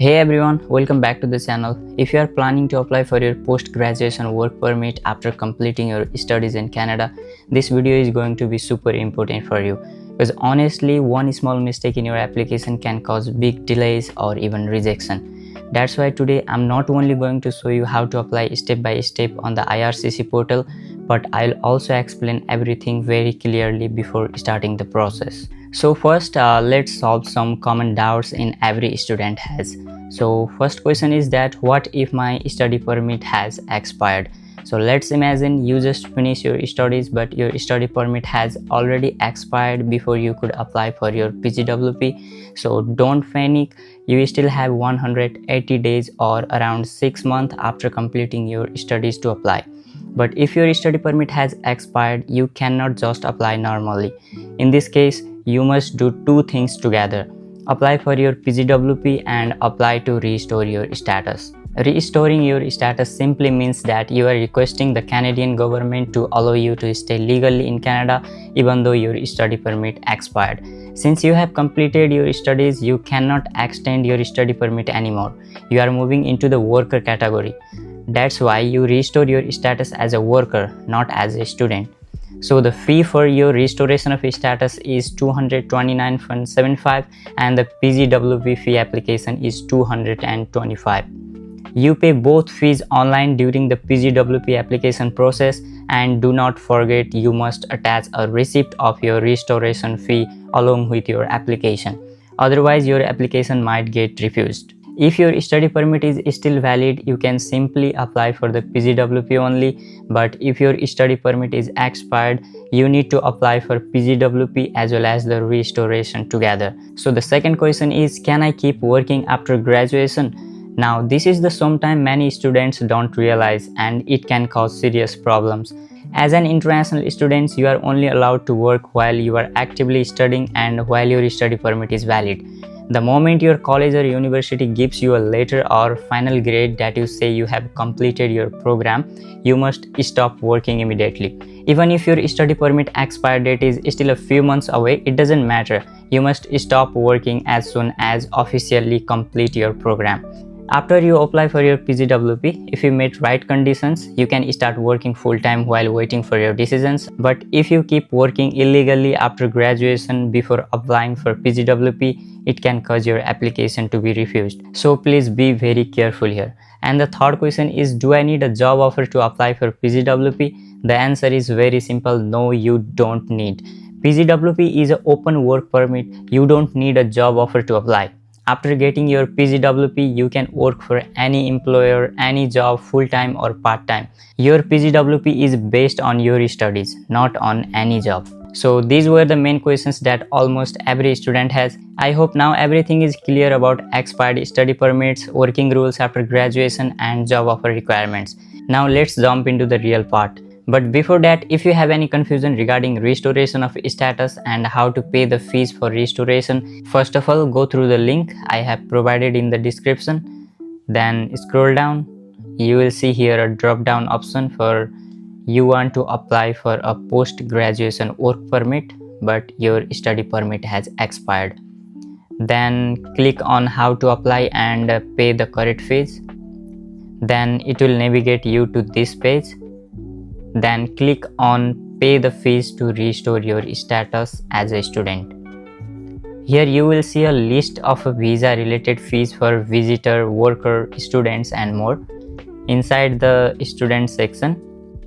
Hey everyone, welcome back to the channel. If you are planning to apply for your post-graduation work permit after completing your studies in Canada, this video is going to be super important for you because honestly, one small mistake in your application can cause big delays or even rejection. That's why today I'm not only going to show you how to apply step by step on the IRCC portal, but I'll also explain everything very clearly before starting the process. So first, let's solve some common doubts in every student has. So first question is that what if my study permit has expired? So let's imagine you just finish your studies but your study permit has already expired before you could apply for your PGWP. So don't panic, you still have 180 days or around 6 months after completing your studies to apply. But if your study permit has expired, you cannot just apply normally. In this case, you must do two things together. Apply for your PGWP and apply to restore your status. Restoring your status simply means that you are requesting the Canadian government to allow you to stay legally in Canada even though your study permit expired. Since you have completed your studies, you cannot extend your study permit anymore. You are moving into the worker category. That's why you restore your status as a worker, not as a student. So the fee for your restoration of status is $229.75 and the PGWP fee application is $225. You pay both fees online during the PGWP application process, and do not forget you must attach a receipt of your restoration fee along with your application. Otherwise, your application might get refused. If your study permit is still valid, you can simply apply for the PGWP only, but if your study permit is expired, you need to apply for PGWP as well as the restoration together. So the second question is, can I keep working after graduation? Now this is the sometime many students don't realize, and it can cause serious problems. As an international student, you are only allowed to work while you are actively studying and while your study permit is valid. The moment your college or university gives you a letter or final grade that you say you have completed your program, you must stop working immediately. Even if your study permit expire date is still a few months away, it doesn't matter. You must stop working as soon as officially complete your program. After you apply for your PGWP, if you meet right conditions, you can start working full-time while waiting for your decisions. But if you keep working illegally after graduation before applying for PGWP, it can cause your application to be refused. So please be very careful here. And the third question is, do I need a job offer to apply for PGWP? The answer is very simple. No, you don't need. PGWP is an open work permit. You don't need a job offer to apply. After getting your PGWP, you can work for any employer, any job, full-time or part-time. Your PGWP is based on your studies, not on any job. So these were the main questions that almost every student has. I hope now everything is clear about expired study permits, working rules after graduation and job offer requirements. Now let's jump into the real part. But before that, if you have any confusion regarding restoration of status and how to pay the fees for restoration, first of all, go through the link I have provided in the description. Then scroll down. You will see here a drop down option for you want to apply for a post-graduation work permit, but your study permit has expired. Then click on how to apply and pay the correct fees. Then it will navigate you to this page. Then click on pay the fees to restore your status as a student. Here you will see a list of visa related fees for visitor, worker, students and more. Inside the student section,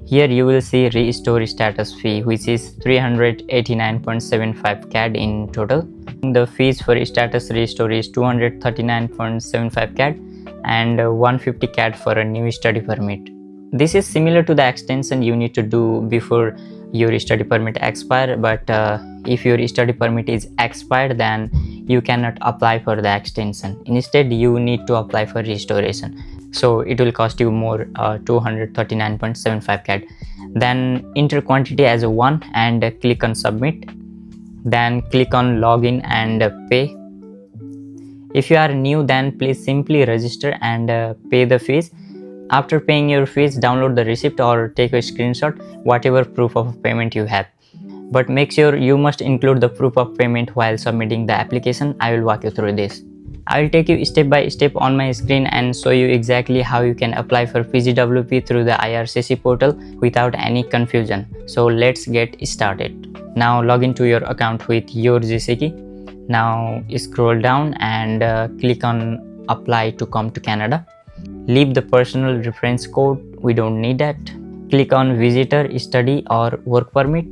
here you will see restore status fee, which is 389.75 CAD in total. The fees for status restore is 239.75 CAD and 150 CAD for a new study permit. This is similar to the extension you need to do before your study permit expire, but if your study permit is expired, then you cannot apply for the extension. Instead, you need to apply for restoration. So it will cost you more, 239.75 CAD. Then enter quantity as a 1 and click on submit. Then click on login and pay. If you are new, then please simply register and pay the fees. After paying your fees, download the receipt or take a screenshot, whatever proof of payment you have. But make sure you must include the proof of payment while submitting the application. I will walk you through this. I'll take you step by step on my screen and show you exactly how you can apply for PGWP through the IRCC portal without any confusion. So let's get started. Now log into your account with your GC key. Now scroll down and click on apply to come to Canada. Leave the personal reference code, we don't need that. Click on visitor, study or work permit.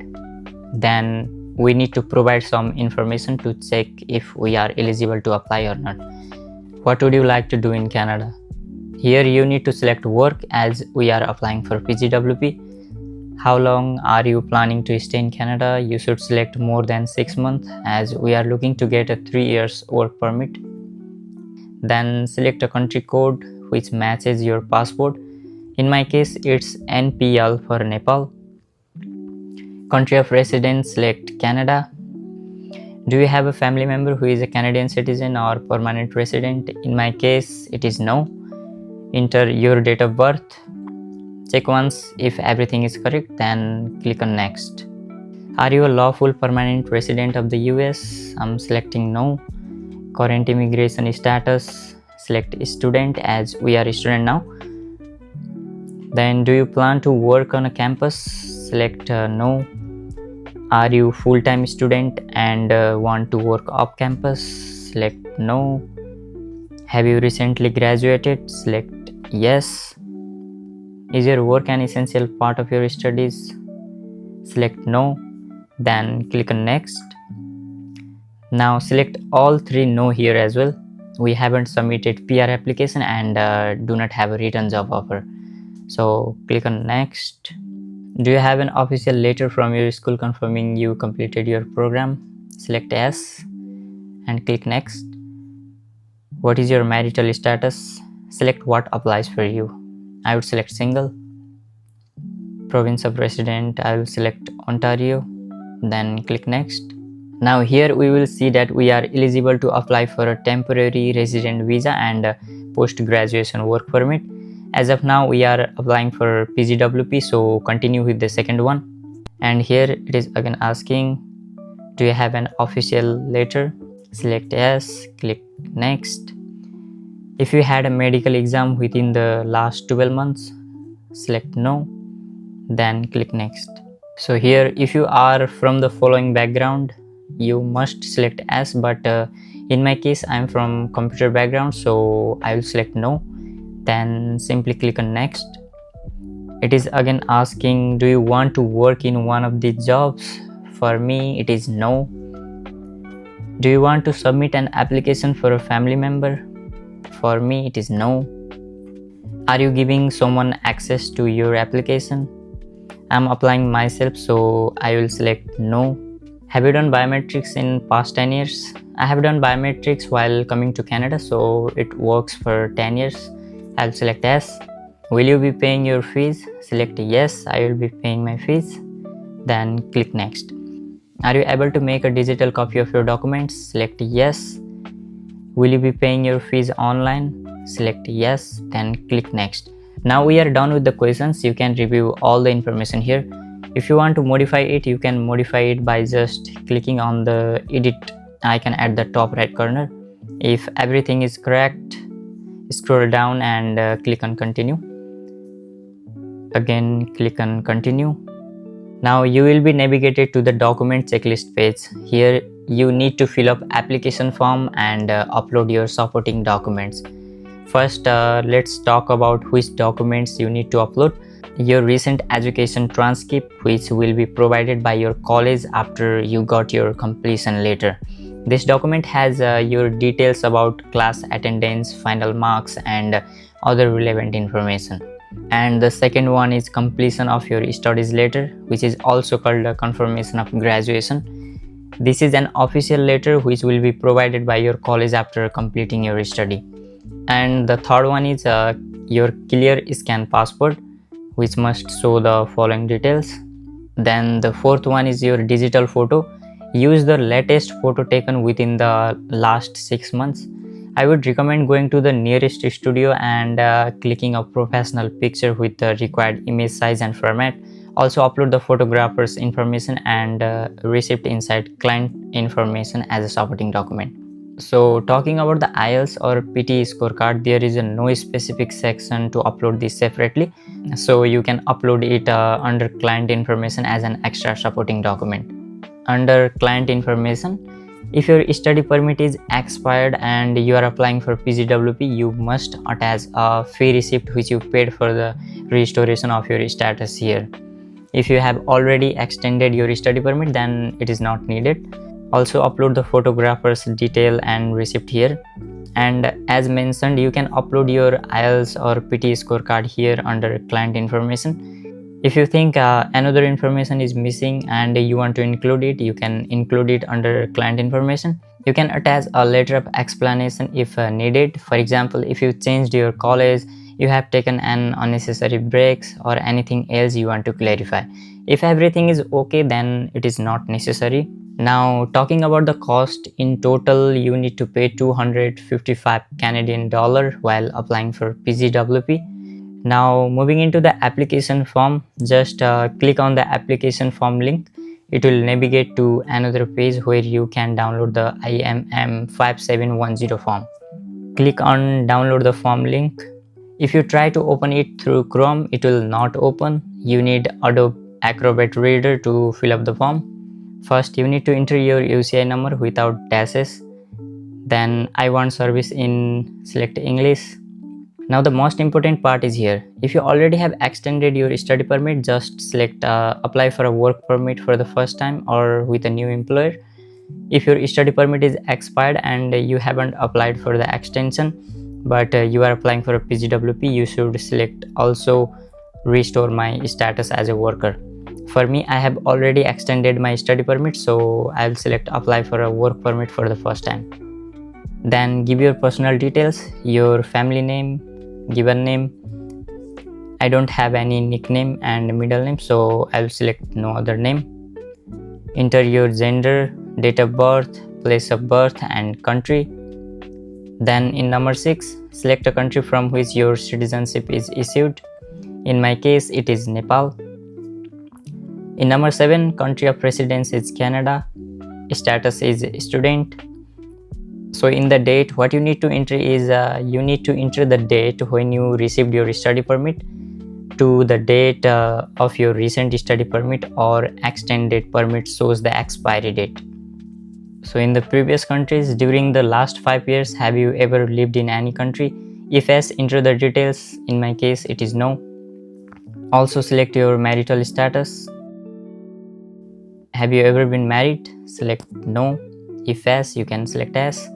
Then we need to provide some information to check if we are eligible to apply or not. What would you like to do in Canada? Here you need to select work as we are applying for PGWP. How long are you planning to stay in Canada? You should select more than 6 months as we are looking to get a 3 years work permit. Then select a country code which matches your passport. In my case, it's NPL for Nepal. Country of residence, select Canada. Do you have a family member who is a Canadian citizen or permanent resident? In my case, it is no. Enter your date of birth. Check once if everything is correct, then click on next. Are you a lawful permanent resident of the US? I'm selecting no. Current immigration status, select student as we are a student now. Then do you plan to work on a campus? Select no. Are you full-time student and want to work off campus? Select no. Have you recently graduated? Select yes. Is your work an essential part of your studies? Select no. Then click on next. Now select all three no here as well. We haven't submitted PR application and do not have a written job offer. So click on next. Do you have an official letter from your school confirming you completed your program? Select yes and click next. What is your marital status? Select what applies for you. I would select single. Province of resident, I will select Ontario. Then click next. Now here we will see that we are eligible to apply for a temporary resident visa and post-graduation work permit. As of now we are applying for PGWP, so continue with the second one. And here it is again asking, do you have an official letter? Select yes, click next. If you had a medical exam within the last 12 months, select no, then click next. So here if you are from the following background, you must select yes, but in my case I am from computer background, so I will select no. Then simply click on next. It is again asking, do you want to work in one of these jobs? For me it is no. Do you want to submit an application for a family member? For me it is no. Are you giving someone access to your application? I'm applying myself, so I will select no. Have you done biometrics in past 10 years? I have done biometrics while coming to Canada, so it works for 10 years. I'll select yes. Will you be paying your fees? Select yes, I will be paying my fees. Then click next. Are you able to make a digital copy of your documents? Select yes. Will you be paying your fees online? Select yes, then click next. Now we are done with the questions. You can review all the information here. If you want to modify it, you can modify it by just clicking on the edit icon at the top right corner. If everything is correct, scroll down and click on continue. Again click on continue. Now you will be navigated to the document checklist page. Here you need to fill up application form and upload your supporting documents. First let's talk about which documents you need to upload. Your recent education transcript, which will be provided by your college after you got your completion letter. This document has your details about class attendance, final marks and other relevant information. And the second one is completion of your studies letter, which is also called a confirmation of graduation. This is an official letter which will be provided by your college after completing your study. And the third one is your clear scan passport, which must show the following details. Then the fourth one is your digital photo. Use the latest photo taken within the last 6 months. I would recommend going to the nearest studio and clicking a professional picture with the required image size and format. Also upload the photographer's information and receipt inside client information as a supporting document. So talking about the IELTS or PT scorecard, there is no specific section to upload this separately. So you can upload it under client information as an extra supporting document. Under client information, if your study permit is expired and you are applying for PGWP, you must attach a fee receipt which you paid for the restoration of your status here. If you have already extended your study permit, then it is not needed. Also upload the photographer's detail and receipt here. And as mentioned, you can upload your IELTS or PT scorecard here under client information. If you think another information is missing and you want to include it, you can include it under client information. You can attach a letter of explanation if needed. For example, if you changed your college, you have taken an unnecessary breaks, or anything else you want to clarify. If everything is okay, then it is not necessary. Now talking about the cost, in total you need to pay 255 Canadian dollar while applying for PGWP. Now moving into the application form, just click on the application form link. It will navigate to another page where you can download the IMM 5710 form. Click on download the form link. If you try to open it through Chrome, it will not open. You need Adobe Acrobat Reader to fill up the form. First, you need to enter your UCI number without dashes. Then I want service in select English. Now the most important part is here. If you already have extended your study permit, just select apply for a work permit for the first time or with a new employer. If your study permit is expired and you haven't applied for the extension, but you are applying for a PGWP, you should select also restore my status as a worker. For me, I have already extended my study permit, so I will select apply for a work permit for the first time. Then give your personal details, your family name, given name. I don't have any nickname and middle name, so I will select no other name. Enter your gender, date of birth, place of birth and country. Then in number 6, select a country from which your citizenship is issued. In my case, it is Nepal. In number 7, country of residence is Canada. Status is student. So in the date, what you need to enter is you need to enter the date when you received your study permit to the date of your recent study permit or extended permit shows the expiry date. So in the previous countries, during the last 5 years, have you ever lived in any country? If yes, enter the details. In my case, it is no. Also select your marital status. Have you ever been married? Select no. If yes, you can select yes.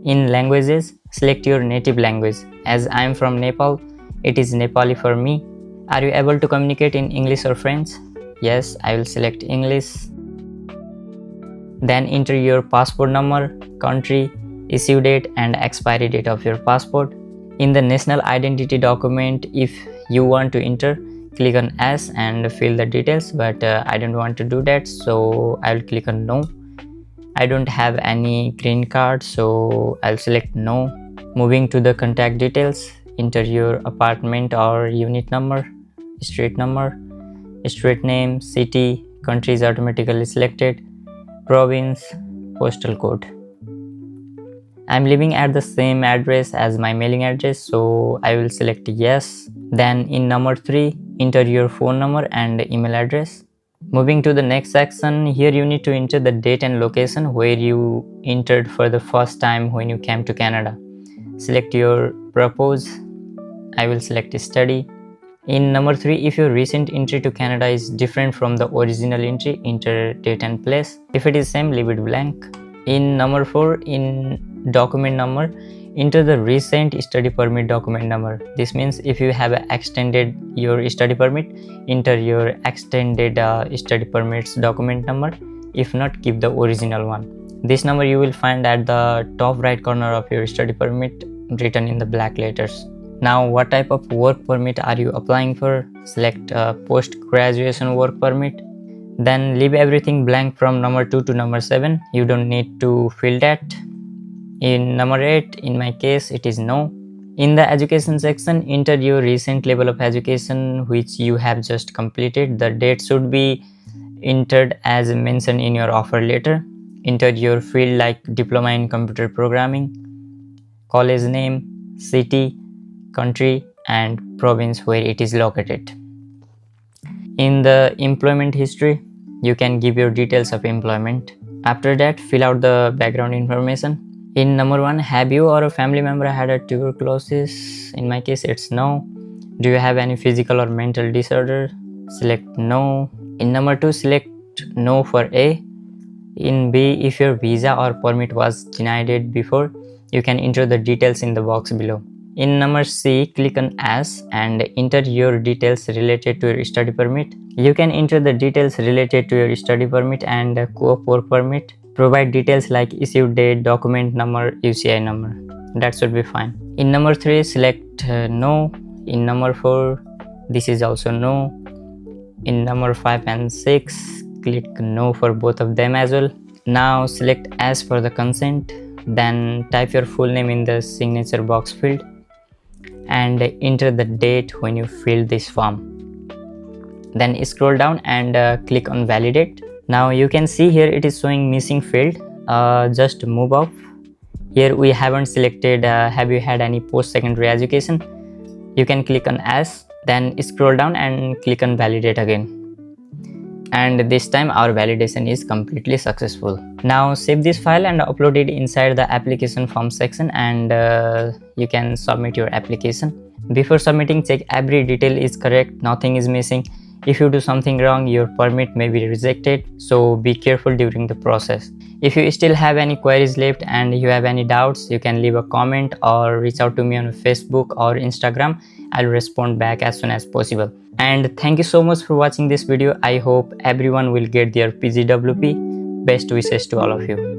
In languages, select your native language. As I am from Nepal, it is Nepali for me. Are you able to communicate in English or French? Yes, I will select English. Then enter your passport number, country, issue date and expiry date of your passport. In the national identity document, if you want to enter, click on S and fill the details, but I don't want to do that, so I'll click on no. I don't have any green card, so I'll select no. Moving to the contact details, enter your apartment or unit number, street number, street name, city, country is automatically selected, province, postal code. I'm living at the same address as my mailing address, so I will select yes. Then in number 3, enter your phone number and email address. Moving to the next section, here you need to enter the date and location where you entered for the first time when you came to Canada. Select your purpose. I will select study. In number 3, if your recent entry to Canada is different from the original entry, enter date and place. If it is same, leave it blank. In number 4, in document number, enter the recent study permit document number. This means if you have extended your study permit, enter your extended study permits document number. If not, keep the original one. This number you will find at the top right corner of your study permit written in the black letters. Now, what type of work permit are you applying for? Select post-graduation work permit. Then leave everything blank from number 2 to number 7. You don't need to fill that. In number 8, in my case, it is no. In the education section, enter your recent level of education which you have just completed. The date should be entered as mentioned in your offer letter. enter your field like diploma in computer programming, college name, city, country, and province where it is located. In the employment history, you can give your details of employment. After that, fill out the background information. In number 1, have you or a family member had a tuberculosis? In my case, it's no. Do you have any physical or mental disorder? Select no. In number 2, select no for A. In B, if your visa or permit was denied before, you can enter the details in the box below. In number C, click on As and enter your details related to your study permit. You can enter the details related to your study permit and co-op work permit. Provide details like issue date, document number, UCI number. That should be fine. In number 3, select no. In number 4, this is also no. In number 5 and 6, click no for both of them as well. Now select as for the consent, then type your full name in the signature box field and enter the date when you filled this form. Then scroll down and click on validate. Now you can see here it is showing missing field. Just move up. Here we haven't selected have you had any post-secondary education. You can click on as, then scroll down and click on validate again. And this time our validation is completely successful. Now save this file and upload it inside the application form section, and you can submit your application. Before submitting, check every detail is correct, nothing is missing. If you do something wrong, your permit may be rejected, so be careful during the process. If you still have any queries left and you have any doubts, you can leave a comment or reach out to me on Facebook or Instagram. I'll respond back as soon as possible. And thank you so much for watching this video. I hope everyone will get their PGWP. Best wishes to all of you.